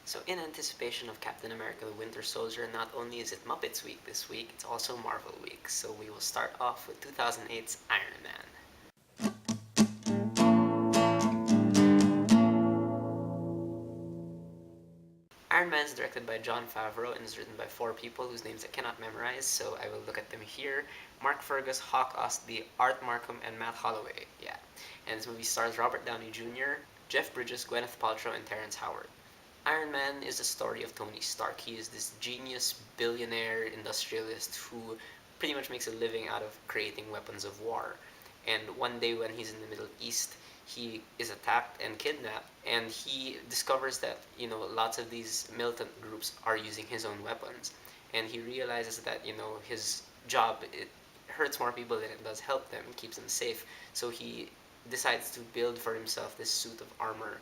So, in anticipation of Captain America the Winter Soldier, not only is it Muppets Week this week, it's also Marvel Week. So, we will start off with 2008's Iron Man. Iron Man is directed by Jon Favreau and is written by four people whose names I cannot memorize, so I will look at them here. Mark Fergus, Hawk Ostby, Art Markham, and Matt Holloway. Yeah. And this movie stars Robert Downey Jr., Jeff Bridges, Gwyneth Paltrow, and Terrence Howard. Iron Man is the story of Tony Stark. He is this genius billionaire industrialist who pretty much makes a living out of creating weapons of war. And one day when he's in the Middle East, he is attacked and kidnapped, and he discovers that lots of these militant groups are using his own weapons, and he realizes that his job, it hurts more people than it does help them, keeps them safe. So he decides to build for himself this suit of armor,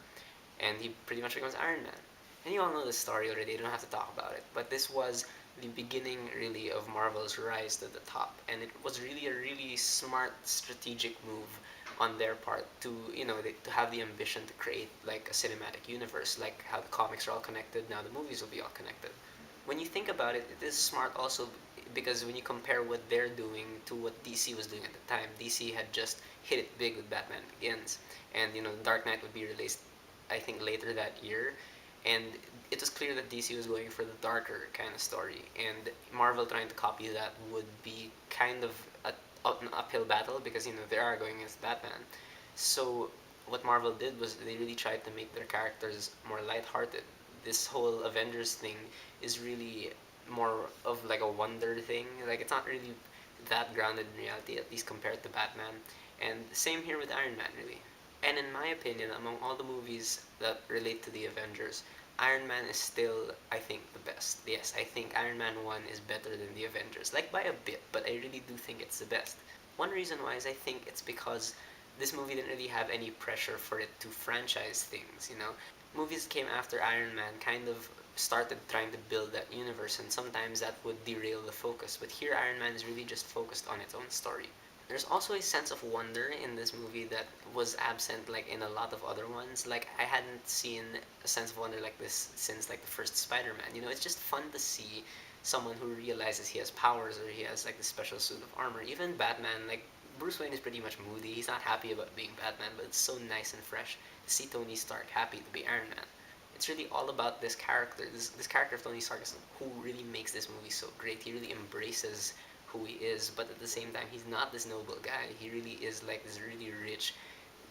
and he pretty much becomes Iron Man. And you all know the story already, you don't have to talk about it. But this was the beginning, really, of Marvel's rise to the top. And it was really a really smart, strategic move on their part to, to have the ambition to create like a cinematic universe, like how the comics are all connected, now the movies will be all connected. When you think about it, it is smart also because when you compare what they're doing to what DC was doing at the time, DC had just hit it big with Batman Begins, and Dark Knight would be released, I think, later that year, and it was clear that DC was going for the darker kind of story, and Marvel trying to copy that would be kind of an uphill battle because they are going against Batman. So what Marvel did was they really tried to make their characters more lighthearted. This whole Avengers thing is really more of like a wonder thing. Like it's not really that grounded in reality, at least compared to Batman. And same here with Iron Man, really. And in my opinion, among all the movies that relate to the Avengers, Iron Man is still, I think, the best. Yes, I think Iron Man 1 is better than the Avengers, like by a bit, but I really do think it's the best. One reason why is I think it's because this movie didn't really have any pressure for it to franchise things. Movies that came after Iron Man kind of started trying to build that universe, and sometimes that would derail the focus. But here, Iron Man is really just focused on its own story. There's also a sense of wonder in this movie that was absent like in a lot of other ones. Like I hadn't seen a sense of wonder like this since like the first Spider-Man. It's just fun to see someone who realizes he has powers or he has like the special suit of armor. Even Batman, like Bruce Wayne is pretty much moody. He's not happy about being Batman, but it's so nice and fresh to see Tony Stark happy to be Iron Man. It's really all about this character. This character of Tony Stark is who really makes this movie so great. He really embraces who he is, but at the same time, he's not this noble guy. He really is like this really rich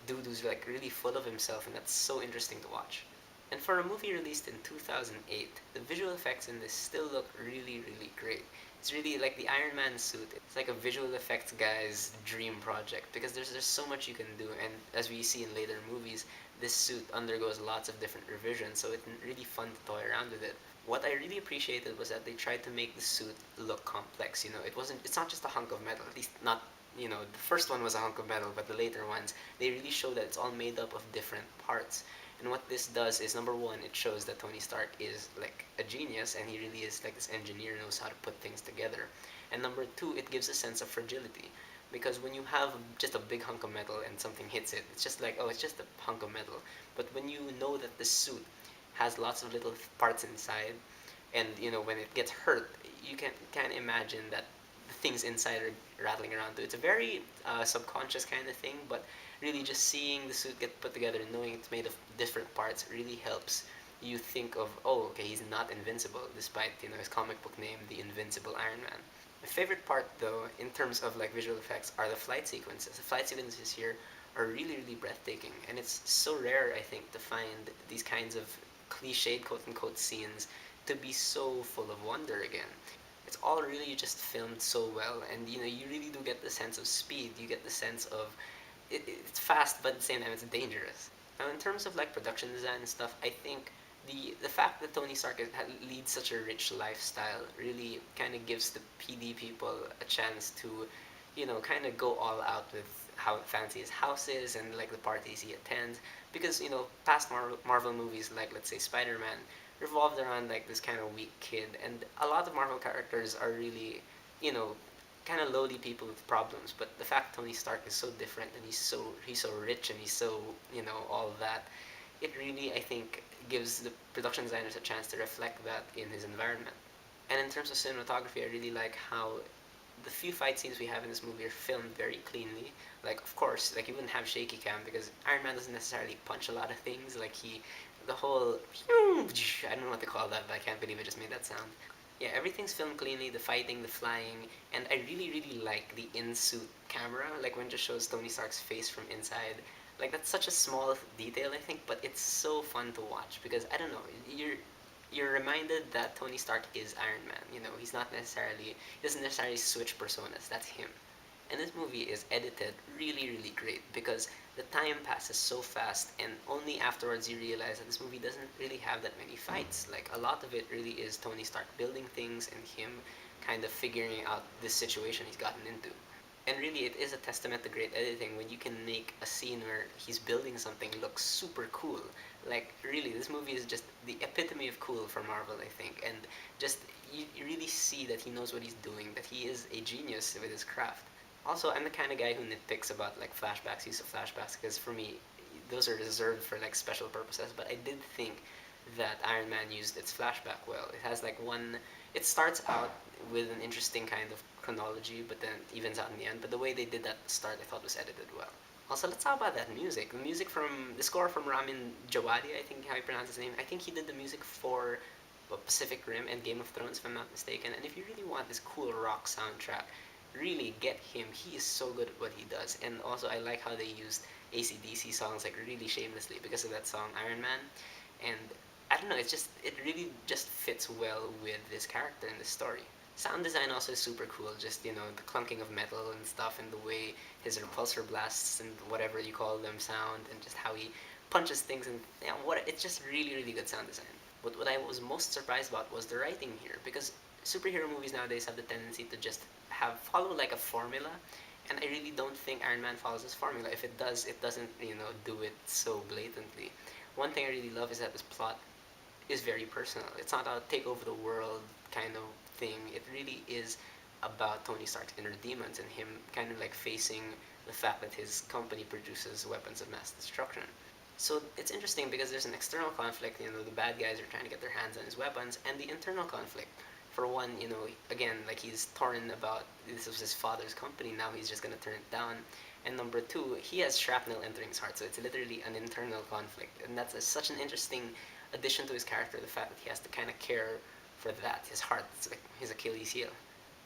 dude who's like really full of himself, and that's so interesting to watch. And for a movie released in 2008, the visual effects in this still look really, really great. It's really like the Iron Man suit. It's like a visual effects guy's dream project because there's so much you can do, and as we see in later movies, this suit undergoes lots of different revisions, so it's really fun to toy around with it. What I really appreciated was that they tried to make the suit look complex. It's not just a hunk of metal. At least not, the first one was a hunk of metal, but the later ones, they really show that it's all made up of different parts. And what this does is, number one, it shows that Tony Stark is like a genius and he really is like this engineer, knows how to put things together. And number two, it gives a sense of fragility. Because when you have just a big hunk of metal and something hits it, it's just like, oh, it's just a hunk of metal. But when you know that the suit has lots of little parts inside, and when it gets hurt, you can imagine that the things inside are rattling around too. It's a very subconscious kind of thing, but really just seeing the suit get put together and knowing it's made of different parts really helps you think of, oh, okay, he's not invincible, despite his comic book name, the Invincible Iron Man. My favorite part, though, in terms of like visual effects, are the flight sequences. The flight sequences here are really, really breathtaking, and it's so rare, I think, to find these kinds of cliched quote unquote scenes to be so full of wonder again. It's all really just filmed so well, and you really do get the sense of speed. You get the sense of it's fast, but at the same time it's dangerous. Now, in terms of like production design and stuff, I think the fact that Tony Stark leads such a rich lifestyle really kind of gives the PD people a chance to, kind of go all out with how fancy his house is and like the parties he attends. Because past Marvel movies like let's say Spider-Man revolved around like this kind of weak kid, and a lot of Marvel characters are really, you know, kind of lowly people with problems. But the fact Tony Stark is so different and he's so rich and he's so all of that, it really, I think, gives the production designers a chance to reflect that in his environment. And in terms of cinematography, I really like how the few fight scenes we have in this movie are filmed very cleanly. Like, of course, like you wouldn't have shaky cam because Iron Man doesn't necessarily punch a lot of things. Like the whole, I don't know what to call that, but I can't believe I just made that sound. Yeah, everything's filmed cleanly, the fighting, the flying, and I really, really like the in-suit camera, like when it just shows Tony Stark's face from inside. Like, that's such a small detail, I think, but it's so fun to watch because, I don't know, you're reminded that Tony Stark is Iron Man. You know, he doesn't necessarily switch personas. That's him. And this movie is edited really, really great because the time passes so fast, and only afterwards you realize that this movie doesn't really have that many fights. Like, a lot of it really is Tony Stark building things and him kind of figuring out this situation he's gotten into. And really, it is a testament to great editing when you can make a scene where he's building something look super cool. Like, really, this movie is just the epitome of cool for Marvel, I think. And just, you really see that he knows what he's doing, that he is a genius with his craft. Also, I'm the kind of guy who nitpicks about like flashbacks, use of flashbacks, because for me, those are reserved for like special purposes. But I did think that Iron Man used its flashback well. It has like one. It starts out with an interesting kind of chronology, but then it evens out in the end. But the way they did that start, I thought was edited well. Also, let's talk about that music. The music from the score from Ramin Djawadi, I think how you pronounce his name. I think he did the music for Pacific Rim and Game of Thrones, if I'm not mistaken. And if you really want this cool rock soundtrack, really get him. He is so good at what he does. And also, I like how they used AC/DC songs like really shamelessly because of that song Iron Man. And I don't know, it really just fits well with this character and this story. Sound design also is super cool. Just the clunking of metal and stuff, and the way his repulsor blasts and whatever you call them sound, and just how he punches things and what it's just really really good sound design. But what I was most surprised about was the writing here because superhero movies nowadays have the tendency to just have follow like a formula, and I really don't think Iron Man follows this formula. If it does, it doesn't do it so blatantly. One thing I really love is that this plot is very personal. It's not a take over the world kind of thing. It really is about Tony Stark's inner demons and him kind of like facing the fact that his company produces weapons of mass destruction. So it's interesting because there's an external conflict. The bad guys are trying to get their hands on his weapons, and the internal conflict. For one, again, like he's torn about this was his father's company. Now he's just gonna turn it down. And number two, he has shrapnel entering his heart, so it's literally an internal conflict, and that's such an interesting addition to his character. The fact that he has to kind of care for that, his heart, it's like his Achilles heel.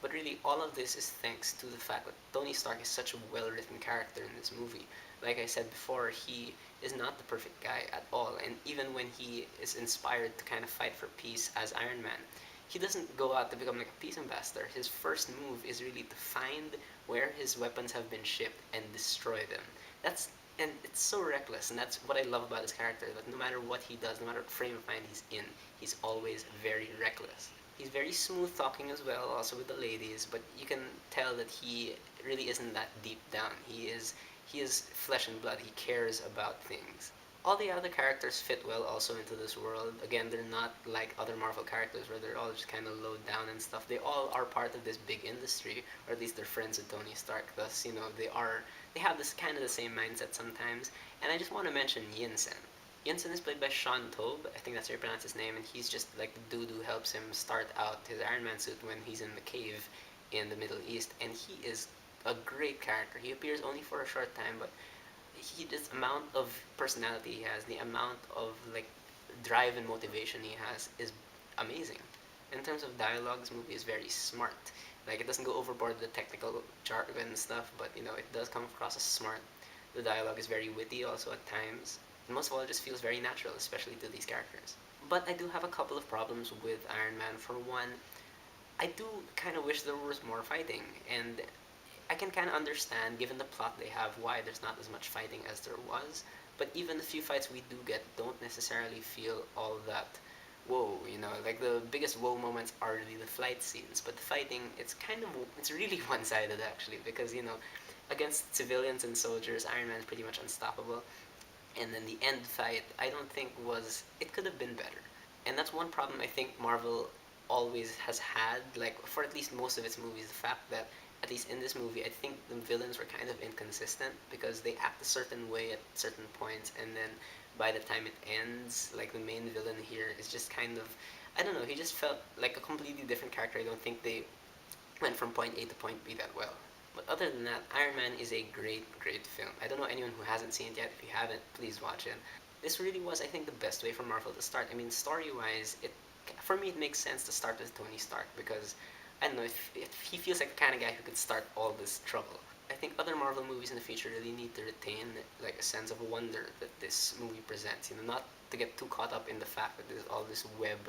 But really, all of this is thanks to the fact that Tony Stark is such a well-written character in this movie. Like I said before, he is not the perfect guy at all, and even when he is inspired to kind of fight for peace as Iron Man, he doesn't go out to become like a peace ambassador. His first move is really to find where his weapons have been shipped and destroy them. That's and it's so reckless, and that's what I love about his character. That no matter what he does, no matter what frame of mind he's in, he's always very reckless. He's very smooth talking as well, also with the ladies, but you can tell that he really isn't that deep down. He is flesh and blood. He cares about things. All the other characters fit well also into this world. Again, they're not like other Marvel characters where they're all just kind of low down and stuff. They all are part of this big industry, or at least they're friends with Tony Stark. Thus, they have this kind of the same mindset sometimes. And I just want to mention Yinsen. Yinsen is played by Sean Tobe. I think that's how you pronounce his name, and he's just like the dude who helps him start out his Iron Man suit when he's in the cave in the Middle East, and he is a great character. He appears only for a short time, but this amount of personality he has, the amount of like drive and motivation he has is amazing. In terms of dialogue, this movie is very smart. Like it doesn't go overboard with the technical jargon and stuff, but it does come across as smart. The dialogue is very witty also at times. And most of all, it just feels very natural, especially to these characters. But I do have a couple of problems with Iron Man. For one, I do kind of wish there was more fighting, and I can kind of understand, given the plot they have, why there's not as much fighting as there was. But even the few fights we do get don't necessarily feel all that whoa. Like the biggest whoa moments are really the flight scenes. But the fighting, it's really one-sided actually, because against civilians and soldiers, Iron Man is pretty much unstoppable. And then the end fight, I don't think it could have been better. And that's one problem I think Marvel always has had, like for at least most of its movies, the fact that at least in this movie, I think the villains were kind of inconsistent because they act a certain way at certain points, and then by the time it ends, like the main villain here is just kind of, I don't know, he just felt like a completely different character. I don't think they went from point A to point B that well. But other than that, Iron Man is a great, great film. I don't know anyone who hasn't seen it yet. If you haven't, please watch it. This really was, I think, the best way for Marvel to start. I mean, story-wise, it for me it makes sense to start with Tony Stark because I don't know if he feels like the kind of guy who could start all this trouble. I think other Marvel movies in the future really need to retain like a sense of wonder that this movie presents. You know, not to get too caught up in the fact that there's all this web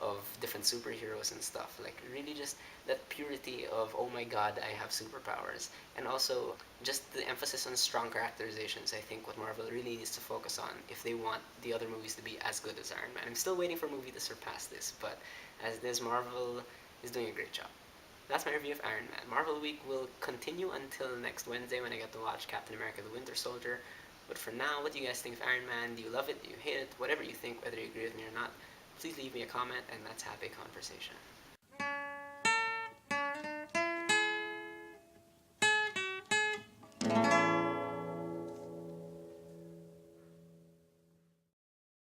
of different superheroes and stuff. Like really just that purity of oh my god, I have superpowers, and also just the emphasis on strong characterizations. I think what Marvel really needs to focus on if they want the other movies to be as good as Iron Man. I'm still waiting for a movie to surpass this, but as this, Marvel is doing a great job. That's my review of Iron Man. Marvel Week will continue until next Wednesday when I get to watch Captain America the Winter Soldier. But for now, what do you guys think of Iron Man? Do you love it? Do you hate it? Whatever you think, whether you agree with me or not, please leave me a comment and let's have a conversation.